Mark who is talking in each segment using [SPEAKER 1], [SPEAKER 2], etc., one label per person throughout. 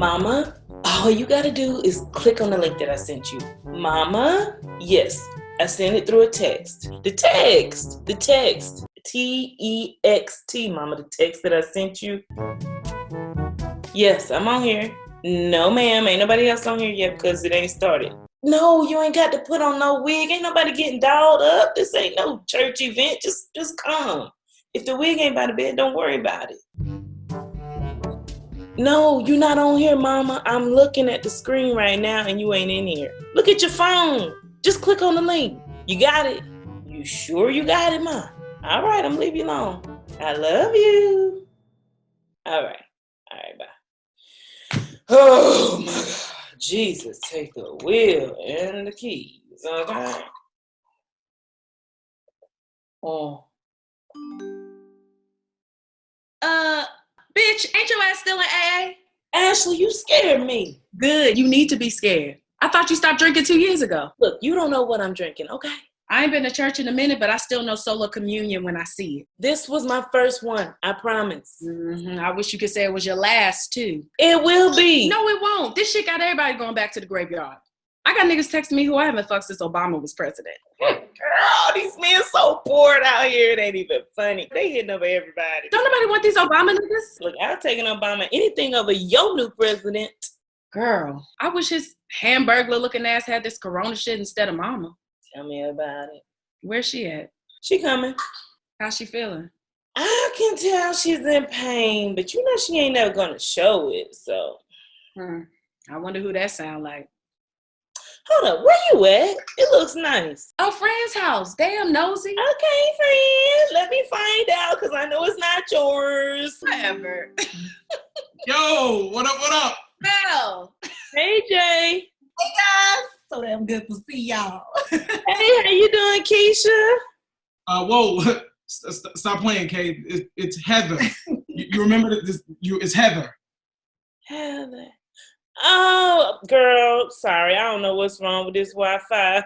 [SPEAKER 1] Mama, all you gotta do is click on the link that I sent you. Mama, yes, I sent it through a text. The text. T-E-X-T, Mama, the text that I sent you. Yes, I'm on here. No, ma'am, ain't nobody else on here yet because it ain't started. No, you ain't got to put on no wig. Ain't nobody getting dolled up. This ain't no church event. Just come. If the wig ain't by the bed, don't worry about it. No, you're not on here, Mama. I'm looking at the screen right now and you ain't in here. Look at your phone. Just click on the link. You got it? You sure you got it, Ma? All right, I'm leaving you alone. I love you. All right, bye. Oh, my God. Jesus, take the wheel and the keys, okay? Oh.
[SPEAKER 2] Bitch, ain't your ass still in AA?
[SPEAKER 1] Ashley, you scared me.
[SPEAKER 2] Good, you need to be scared. I thought you stopped drinking 2 years ago.
[SPEAKER 1] Look, you don't know what I'm drinking, okay?
[SPEAKER 2] I ain't been to church in a minute, but I still know solo communion when I see it.
[SPEAKER 1] This was my first one, I promise.
[SPEAKER 2] I wish you could say it was your last, too.
[SPEAKER 1] It will be.
[SPEAKER 2] No, it won't. This shit got everybody going back to the graveyard. I got niggas texting me who I haven't fucked since Obama was president.
[SPEAKER 1] Girl, these men so bored out here. It ain't even funny. They hitting over everybody.
[SPEAKER 2] Don't nobody want these Obama niggas?
[SPEAKER 1] Look, I'll take an Obama anything over your new president.
[SPEAKER 2] Girl, I wish his Hamburglar looking ass had this corona shit instead of mama.
[SPEAKER 1] Tell me about it.
[SPEAKER 2] Where's she at?
[SPEAKER 1] She coming.
[SPEAKER 2] How's she feeling?
[SPEAKER 1] I can tell she's in pain, but you know she ain't never gonna show it, so.
[SPEAKER 2] I wonder who that sound like.
[SPEAKER 1] Hold up, where you at? It looks nice.
[SPEAKER 2] Oh, friend's house. Damn nosy.
[SPEAKER 1] Okay, friend. Let me find out, because I know it's not yours.
[SPEAKER 2] Whatever.
[SPEAKER 3] Yo, what up?
[SPEAKER 2] Mel.
[SPEAKER 1] Hey, Jay.
[SPEAKER 4] Hey, guys. So damn good to see y'all.
[SPEAKER 1] Hey, how you doing, Keisha?
[SPEAKER 3] Whoa, stop playing, Kay. It's Heather. you remember this? It's Heather.
[SPEAKER 1] Heather. Oh, girl, sorry. I don't know what's wrong with this Wi-Fi.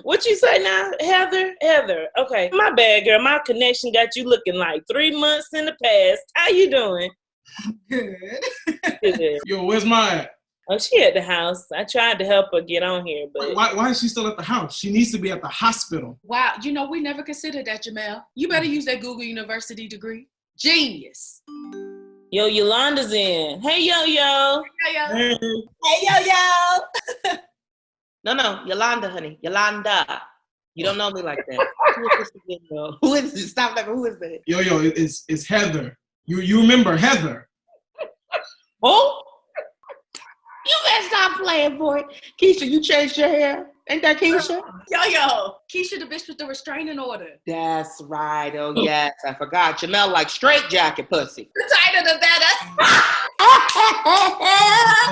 [SPEAKER 1] What you say now, Heather? Heather. Okay, my bad, girl. My connection got you looking like 3 months in the past. How you doing?
[SPEAKER 4] Good.
[SPEAKER 1] Good.
[SPEAKER 3] Yo, where's Maya?
[SPEAKER 1] Oh, she at the house. I tried to help her get on here, but
[SPEAKER 3] Why is she still at the house? She needs to be at the hospital.
[SPEAKER 2] Wow, you know, we never considered that, Jamel. You better use that Google University degree. Genius.
[SPEAKER 1] Yo, Yolanda's in. Hey, Yo-Yo.
[SPEAKER 3] Hey.
[SPEAKER 4] Hey, yo.
[SPEAKER 1] No, Yolanda, honey. Yolanda. You don't know me like that. Who is this again, though? Who is this? Stop laughing. Who is that?
[SPEAKER 3] Yo, it's Heather. You remember Heather?
[SPEAKER 1] Oh? You better stop playing, boy. Keisha, you changed your hair. Ain't that Keisha?
[SPEAKER 2] Yo. Keisha the bitch with the restraining order.
[SPEAKER 1] That's right. Oh, yes. I forgot. Jamel like straight jacket pussy.
[SPEAKER 2] The tighter the better.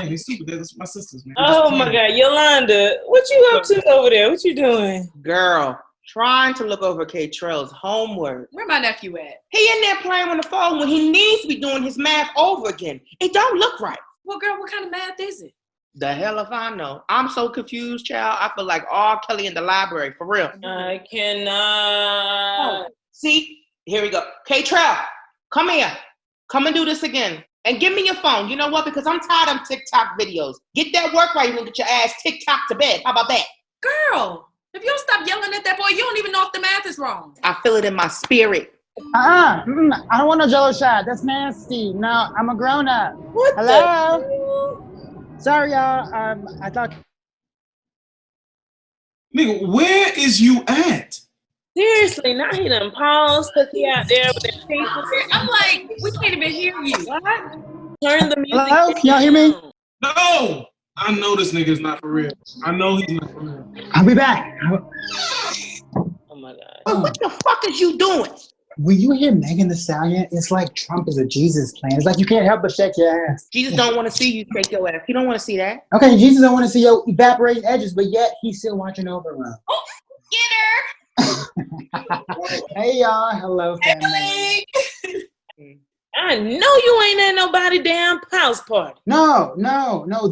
[SPEAKER 3] Hey, they stupid. That's my sisters, man.
[SPEAKER 1] Oh, my God. Yolanda, what you up to over there? What you doing?
[SPEAKER 5] Girl, trying to look over K-Trell's homework.
[SPEAKER 2] Where my nephew at?
[SPEAKER 5] He in there playing on the phone when he needs to be doing his math over again. It don't look right.
[SPEAKER 2] Well, girl, what kind of math is it?
[SPEAKER 5] The hell if I know. I'm so confused, child. I feel like R. Kelly in the library, for real.
[SPEAKER 1] I cannot.
[SPEAKER 5] See, here we go. K-Trell, come here. Come and do this again. And give me your phone. You know what? Because I'm tired of TikTok videos. Get that work right. You can get your ass TikTok to bed. How about that?
[SPEAKER 2] Girl, if you don't stop yelling at that boy, you don't even know if the math is wrong.
[SPEAKER 5] I feel it in my spirit.
[SPEAKER 6] I don't want no Jello shot. That's nasty. No, I'm a grown up.
[SPEAKER 1] What
[SPEAKER 6] Hello? Sorry, y'all. I thought.
[SPEAKER 3] Nigga, where is you at?
[SPEAKER 1] Seriously, now he done paused because he out there with the people.
[SPEAKER 2] I'm like, we can't even hear you.
[SPEAKER 1] What? Turn the music
[SPEAKER 6] Hello? Can y'all hear me?
[SPEAKER 1] down.
[SPEAKER 3] No! I know this nigga's not for real. I know he's not for real.
[SPEAKER 6] I'll be back.
[SPEAKER 1] Oh, my God.
[SPEAKER 5] But what the fuck is you doing?
[SPEAKER 6] When you hear Megan Thee Stallion, it's like Trump is a Jesus plan. It's like you can't help but shake your ass.
[SPEAKER 5] Jesus don't want to see you shake your ass. He don't want to see that.
[SPEAKER 6] Okay, Jesus don't want to see your evaporating edges, but yet he's still watching over around.
[SPEAKER 2] Oh, get her.
[SPEAKER 6] Hey, y'all. Hello, family.
[SPEAKER 1] I know you ain't at nobody damn house party.
[SPEAKER 6] No.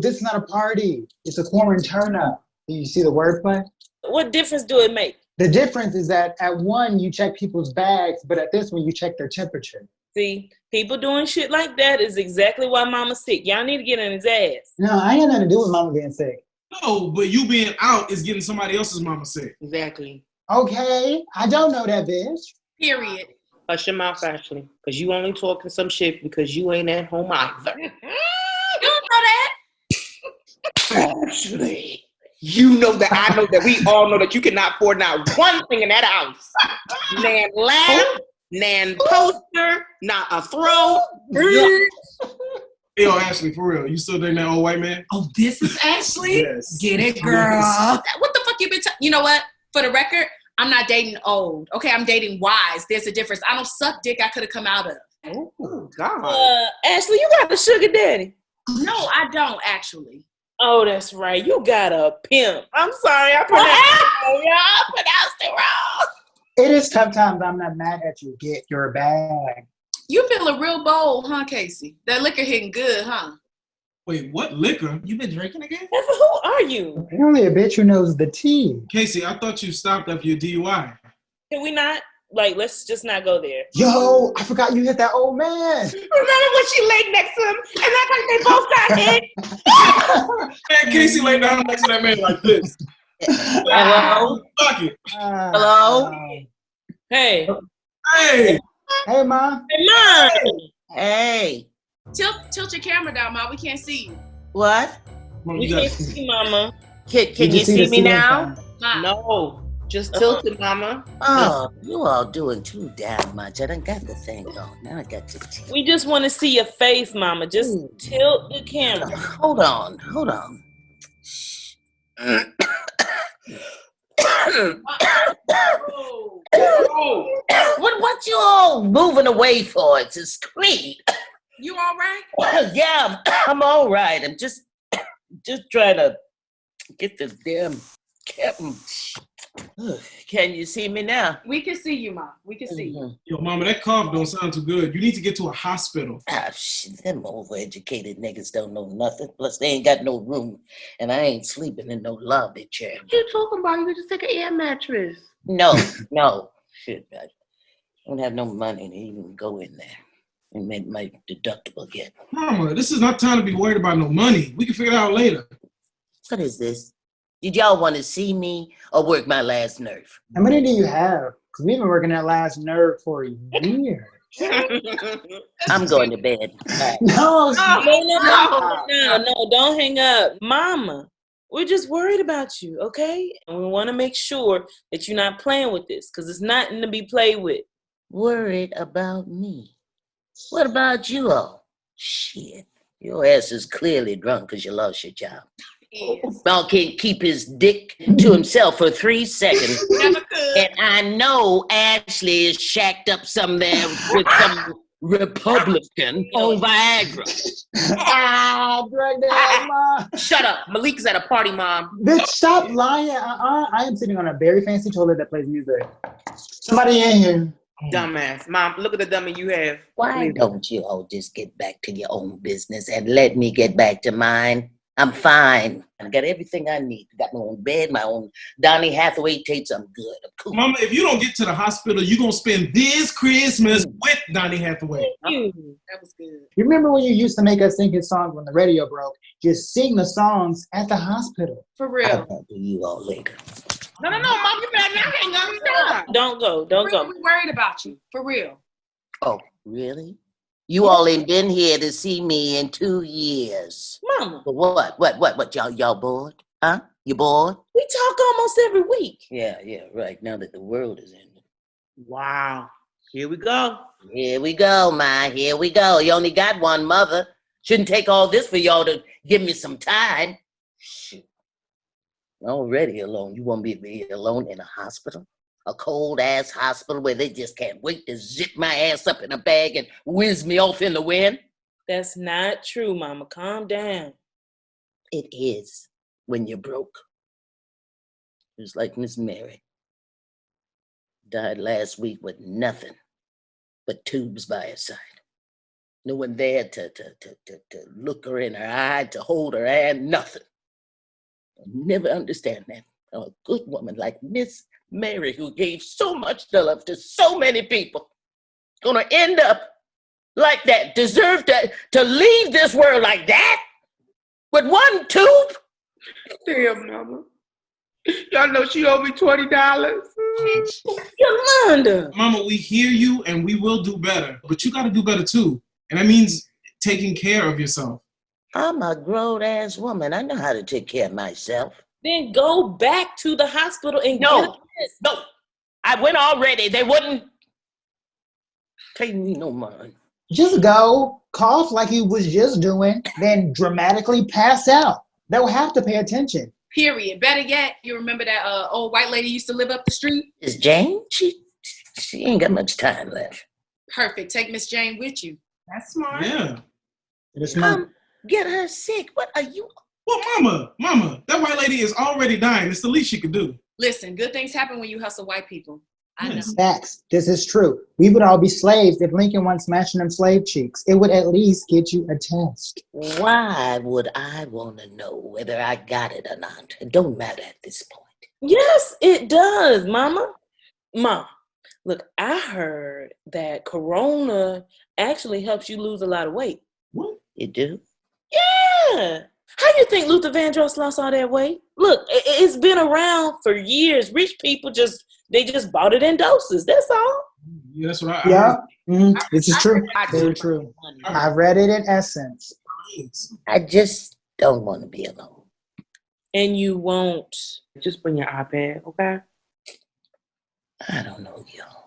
[SPEAKER 6] This is not a party. It's a quarantine turn-up. Do you see the wordplay?
[SPEAKER 1] What difference do it make?
[SPEAKER 6] The difference is that at one, you check people's bags, but at this one, you check their temperature.
[SPEAKER 1] See, people doing shit like that is exactly why Mama's sick. Y'all need to get in his ass.
[SPEAKER 6] No, I ain't got nothing to do with mama being sick.
[SPEAKER 3] No, but you being out is getting somebody else's mama sick.
[SPEAKER 5] Exactly.
[SPEAKER 6] Okay, I don't know that bitch.
[SPEAKER 2] Period.
[SPEAKER 5] Hush your mouth, Ashley, because you only talking some shit because you ain't at home either.
[SPEAKER 2] You don't know that.
[SPEAKER 5] Ashley, you know that I know that we all know that you cannot afford not one thing in that house. Nan lamp, nan poster, not a throne.
[SPEAKER 3] Yo, Ashley, for real, you still dating that old white man?
[SPEAKER 4] Oh, this is Ashley?
[SPEAKER 3] Yes.
[SPEAKER 4] Get it, girl.
[SPEAKER 2] What the fuck you been you know what? For the record, I'm not dating old. Okay, I'm dating wise. There's a difference. I don't suck dick I could have come out of.
[SPEAKER 5] Oh, God.
[SPEAKER 1] Ashley, you got a sugar daddy.
[SPEAKER 2] No, I don't actually.
[SPEAKER 1] Oh, that's right. You got a pimp. I'm sorry, I pronounced it wrong. Y'all. I pronounced it wrong.
[SPEAKER 6] It is tough times. I'm not mad at you. Get your bag.
[SPEAKER 2] You feeling real bold, huh, Casey? That liquor hitting good, huh?
[SPEAKER 3] Wait, what liquor?
[SPEAKER 4] You been drinking again?
[SPEAKER 1] Heifer, who are you?
[SPEAKER 6] Apparently a bitch who knows the tea.
[SPEAKER 3] Casey, I thought you stopped after your DUI.
[SPEAKER 1] Can we not? Like, let's just not go there.
[SPEAKER 6] Yo, I forgot you hit that old man.
[SPEAKER 5] Remember when she laid next to him and act like they both got hit?
[SPEAKER 3] Man, Casey laid down next to that man like this.
[SPEAKER 5] Hello?
[SPEAKER 3] Fuck it.
[SPEAKER 5] Hello?
[SPEAKER 1] Hey.
[SPEAKER 3] Hey!
[SPEAKER 6] Hey, Mom.
[SPEAKER 1] Hey, Mom.
[SPEAKER 7] Hey,
[SPEAKER 2] Tilt your camera down, Ma. We can't see you.
[SPEAKER 7] what?
[SPEAKER 3] Mom,
[SPEAKER 1] We
[SPEAKER 3] you
[SPEAKER 1] can't
[SPEAKER 3] got
[SPEAKER 1] see, Mama.
[SPEAKER 7] Can you see me now?
[SPEAKER 2] Ma.
[SPEAKER 5] No, just tilted, mama.
[SPEAKER 7] Oh, you all doing too damn much. I done got the thing on. Now I got to tilt.
[SPEAKER 1] We just want to see your face, Mama. Just tilt the camera.
[SPEAKER 7] Hold on. Shh. What you all moving away for? It's a street.
[SPEAKER 2] You all right?
[SPEAKER 7] Yeah, I'm all right. I'm just trying to get this damn camera. Can you see me now?
[SPEAKER 2] We can see you, Ma. We can see you.
[SPEAKER 3] Yo, mama, that cough don't sound too good. You need to get to a hospital.
[SPEAKER 7] Ah, shit, them overeducated niggas don't know nothing. Plus, they ain't got no room, and I ain't sleeping in no lobby chair.
[SPEAKER 5] What you talking about? You could just take an air mattress.
[SPEAKER 7] No. Shit, I don't have no money to even go in there and make my deductible get.
[SPEAKER 3] Mama, this is not time to be worried about no money. We can figure it out later.
[SPEAKER 7] What is this? Did y'all want to see me or work my last nerve?
[SPEAKER 6] How many do you have? Because we've been working that last nerve for years.
[SPEAKER 7] I'm going to bed. All right.
[SPEAKER 6] No,
[SPEAKER 1] No, don't hang up. Mama, we're just worried about you, okay? And we want to make sure that you're not playing with this because it's nothing to be played with.
[SPEAKER 7] Worried about me. What about you all? Shit. Your ass is clearly drunk because you lost your job.
[SPEAKER 2] Yes.
[SPEAKER 7] Y'all can't keep his dick to himself for 3 seconds.
[SPEAKER 2] Never could.
[SPEAKER 7] And I know Ashley is shacked up somewhere with some Republican on Viagra.
[SPEAKER 6] drag that, Mom.
[SPEAKER 5] Shut up. Malik's at a party, Mom.
[SPEAKER 6] Bitch, stop lying. I am sitting on a very fancy toilet that plays music. Somebody in here.
[SPEAKER 5] Dumbass. Mom, look at the dummy you have.
[SPEAKER 7] Why don't you all just get back to your own business and let me get back to mine? I'm fine. I got everything I need. Got my own bed, my own Donny Hathaway tapes. I'm good. I'm cool.
[SPEAKER 3] Mama, if you don't get to the hospital, you're going to spend this Christmas with Donny Hathaway.
[SPEAKER 1] You.
[SPEAKER 2] That was good.
[SPEAKER 6] You remember when you used to make us sing his songs when the radio broke? Just sing the songs at the hospital.
[SPEAKER 2] For
[SPEAKER 7] I'll
[SPEAKER 2] real.
[SPEAKER 7] talk to you all later.
[SPEAKER 5] No, Mom, you better not hang up. Stop.
[SPEAKER 1] Don't go.
[SPEAKER 2] We worried about you. For real.
[SPEAKER 7] Oh, really? You all ain't been here to see me in 2 years.
[SPEAKER 1] Mama,
[SPEAKER 7] But what? Y'all bored? Huh? You bored?
[SPEAKER 1] we talk almost every week.
[SPEAKER 7] Yeah, right. Now that the world is ending.
[SPEAKER 5] Wow. Here we go.
[SPEAKER 7] Here we go, Ma. Here we go. You only got one mother. Shouldn't take all this for y'all to give me some time. Shoot. Already alone. You want me to be alone in a hospital? A cold-ass hospital where they just can't wait to zip my ass up in a bag and whiz me off in the wind?
[SPEAKER 1] That's not true, Mama. Calm down.
[SPEAKER 7] It is when you're broke. Just like Miss Mary. Died last week with nothing but tubes by her side. No one there to look her in her eye, to hold her hand, nothing. I'll never understand that. A good woman like Miss Mary, who gave so much love to so many people, gonna end up like that deserve to leave this world like that? With one tube?
[SPEAKER 5] Damn, mama. Y'all know she owed me $20.
[SPEAKER 1] Yolanda.
[SPEAKER 3] Mama, we hear you and we will do better. But you got to do better too. And that means taking care of yourself.
[SPEAKER 7] I'm a grown-ass woman. I know how to take care of myself.
[SPEAKER 1] Then go back to the hospital and get
[SPEAKER 7] No. I went already. They wouldn't pay me no mind.
[SPEAKER 6] Just go, cough like you was just doing, then dramatically pass out. They'll have to pay attention.
[SPEAKER 2] Period. Better yet, you remember that old white lady used to live up the street?
[SPEAKER 7] Is Jane? She ain't got much time left.
[SPEAKER 2] Perfect. Take Miss Jane with you.
[SPEAKER 4] That's smart.
[SPEAKER 3] Yeah.
[SPEAKER 6] It's not.
[SPEAKER 7] Get her sick. What are you?
[SPEAKER 3] Well, mama, that white lady is already dying. It's the least she could do.
[SPEAKER 2] Listen, good things happen when you hustle white people. I know.
[SPEAKER 3] Yes.
[SPEAKER 6] Facts. This is true. We would all be slaves if Lincoln wasn't smashing them slave cheeks. It would at least get you a test.
[SPEAKER 7] Why would I want to know whether I got it or not? It don't matter at this point.
[SPEAKER 1] Yes, it does, Mama. Mom, look, I heard that Corona actually helps you lose a lot of weight.
[SPEAKER 3] What?
[SPEAKER 7] You do?
[SPEAKER 1] Yeah. How you think Luther Vandross lost all that weight? Look, it's been around for years. Rich people just bought it in doses. That's all.
[SPEAKER 3] Yeah, that's what I
[SPEAKER 6] Yeah. This is true.
[SPEAKER 2] I
[SPEAKER 6] Very true. I read it in Essence.
[SPEAKER 7] I just don't want to be alone.
[SPEAKER 1] And you won't.
[SPEAKER 5] Just bring your iPad, okay?
[SPEAKER 7] I don't know, y'all.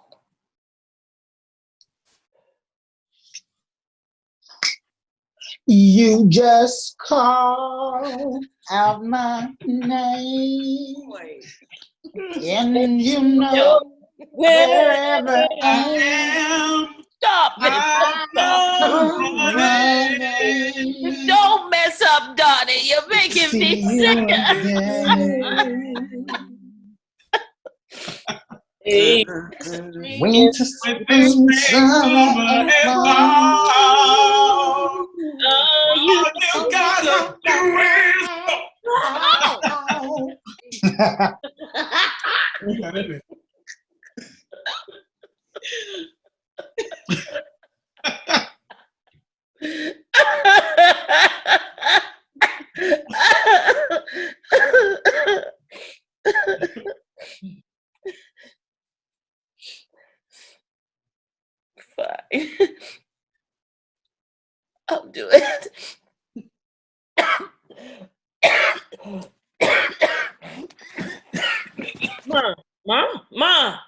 [SPEAKER 6] You just call out my name, and you know wherever I am.
[SPEAKER 7] Stop it. Don't mess up, Donnie. You're making
[SPEAKER 6] See
[SPEAKER 7] me
[SPEAKER 6] you
[SPEAKER 7] sick.
[SPEAKER 6] again.
[SPEAKER 1] Hey.
[SPEAKER 6] Winter, spring, summer, and fall.
[SPEAKER 3] You gotta do it.
[SPEAKER 7] Fine. I'll do it.
[SPEAKER 1] Mom.
[SPEAKER 3] Mama.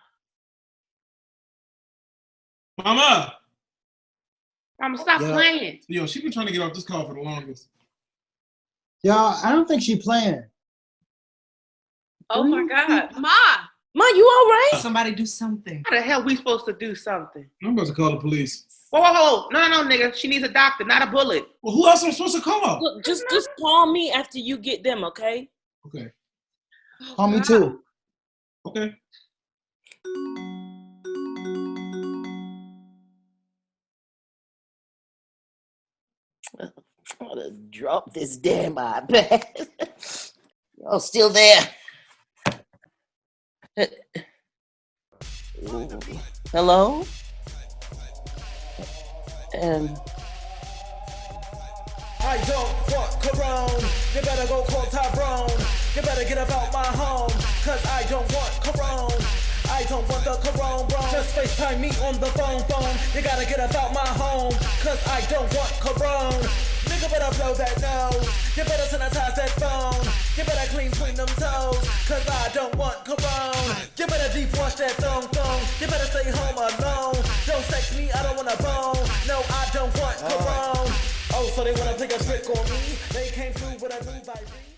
[SPEAKER 5] Mama, stop playing.
[SPEAKER 3] Yo, she been trying to get off this call for the longest.
[SPEAKER 6] Y'all, I don't think she playing.
[SPEAKER 2] Oh my God. Ma.
[SPEAKER 1] Ma, you all right?
[SPEAKER 4] Somebody do something.
[SPEAKER 5] How the hell we supposed to do something?
[SPEAKER 3] I'm about to call the police.
[SPEAKER 5] Whoa. No, nigga. She needs a doctor, not a bullet.
[SPEAKER 3] Well, who else am I supposed to call?
[SPEAKER 1] Look, just call me after you get them, okay?
[SPEAKER 3] Okay.
[SPEAKER 6] Call me too.
[SPEAKER 3] Okay.
[SPEAKER 7] I'm gonna drop this damn iPad. Y'all still there? Hello?
[SPEAKER 8] I don't want Corona. You better go call Tyrone. You better get about my home. Cause I don't want Corona. I don't want the Corona, bro. Just FaceTime me on the phone. You gotta get about my home. Cause I don't want Corona. Nigga better blow that nose. You better sanitize that phone. You better clean them toes. Cause I don't want Corona. You better deep wash that thong. You better stay home alone. Don't sex me, I don't want a bone. No, I don't want Corona. Oh, so they wanna take a trick on me? They came through with a new virus.